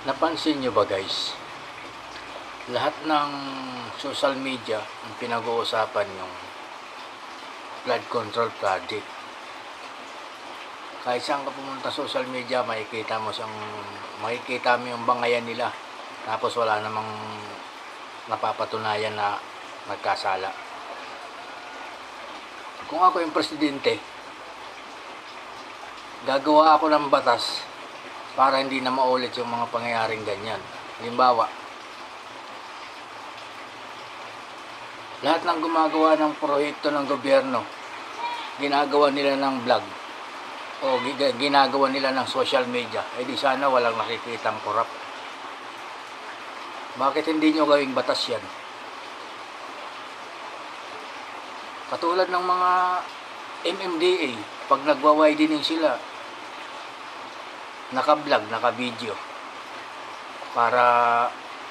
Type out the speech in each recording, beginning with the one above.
Napansin nyo ba guys? Lahat ng social media ang pinag-uusapan yung flood control project. Kahit saan ka pumunta social media, makikita mo yung bangayan nila. Tapos wala namang napapatunayan na nagkasala. Kung ako yung presidente, gagawa ako ng batas para hindi na maulit yung mga pangyayaring ganyan. Halimbawa, lahat ng gumagawa ng proyekto ng gobyerno, ginagawa nila ng vlog o ginagawa nila ng social media, di sana walang nakikitang korap. Bakit hindi nyo gawing batas yan? Katulad ng mga MMDA, pag nagwa-widening sila, naka-vlog, naka-video para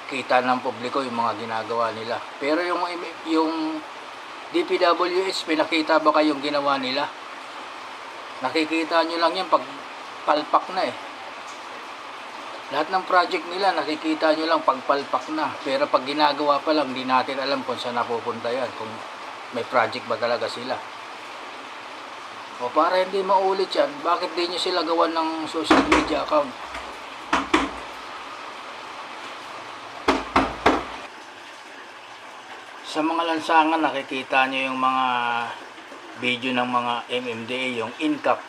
kita ng publiko yung mga ginagawa nila. Pero yung DPWH, pinakita ba kayong ginawa nila? Nakikita nyo lang yan pag palpak na eh. Lahat ng project nila nakikita nyo lang pag palpak na. Pero pag ginagawa pa lang, di natin alam kung saan napupunta yan, kung may project ba talaga sila. O para hindi maulit yan, bakit di nyo sila gawan ng social media account? Sa mga lansangan, nakikita nyo yung mga video ng mga MMDA, yung INCAP.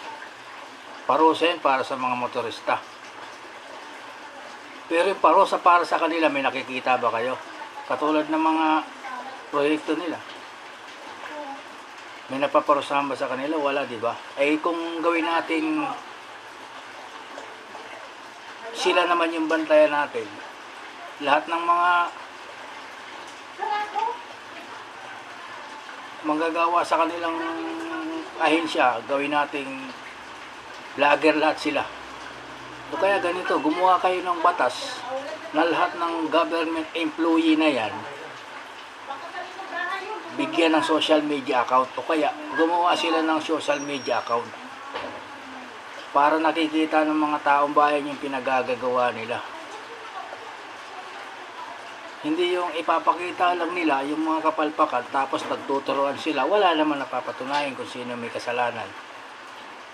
Parusa yan para sa mga motorista. Pero yung parusa para sa kanila, may nakikita ba kayo? Katulad ng mga proyekto nila. May napaparusahan ba sa kanila? Wala, di ba? Eh kung gawin natin sila naman yung bantayan natin, lahat ng mga manggagawa sa kanilang ahensya, gawin nating vlogger lahat sila. O kaya ganito, gumawa kayo ng batas na lahat ng government employee na yan bigyan ng social media account, o kaya gumawa sila ng social media account para nakikita ng mga taong bayan yung pinagagagawa nila. Hindi yung ipapakita lang nila yung mga kapalpakan tapos nagtuturuan sila, wala naman napapatunayan kung sino may kasalanan.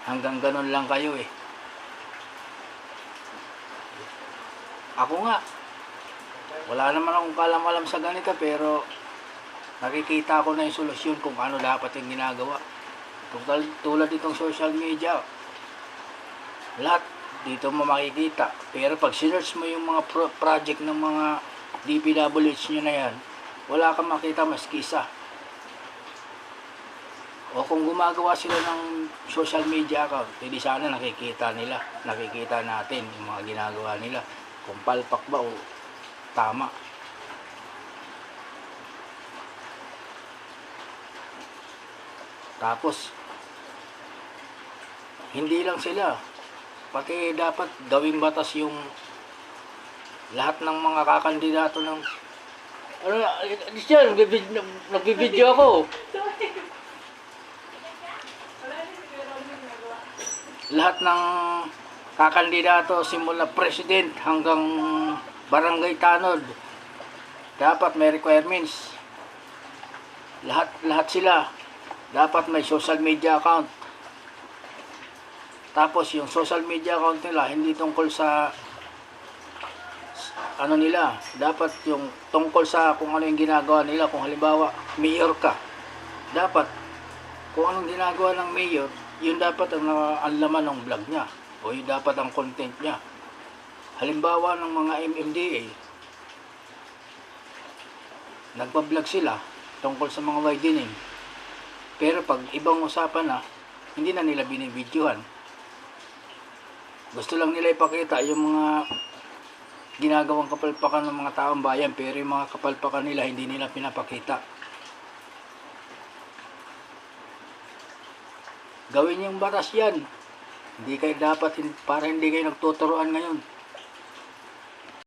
Hanggang ganun lang kayo eh. Ako nga, wala naman akong kalam-alam sa ganito, pero nakikita ko na yung solusyon kung ano dapat yung ginagawa. Tulad itong social media, lahat dito mo makikita. Pero pag sinearch mo yung mga project ng mga DPWH nyo na yan, wala kang makita maski isa. O kung gumagawa sila ng social media account, hindi sana nakikita natin yung mga ginagawa nila, kung palpak ba o tama. Tapos hindi lang sila, pati dapat gawing batas yung lahat ng mga kakandidato ng nagbibideo ako. Lahat ng kakandidato simula president hanggang barangay tanod, dapat may requirements. Lahat sila dapat may social media account. Tapos yung social media account nila hindi tungkol sa ano nila, dapat yung tungkol sa kung ano yung ginagawa nila. Kung halimbawa mayor ka, dapat kung anong ginagawa ng mayor, yun dapat ang laman ng vlog niya, o yun dapat ang content niya. Halimbawa ng mga MMDA, nagpa-vlog sila tungkol sa mga widening, pero pag ibang usapan na, hindi na nila binibidyohan. Gusto lang nila ipakita yung mga ginagawang kapalpakan ng mga taong bayan, pero yung mga kapalpakan nila hindi nila pinapakita. Gawin yung batas yan. Hindi kayo dapat, para hindi kayo nagtuturuan ngayon.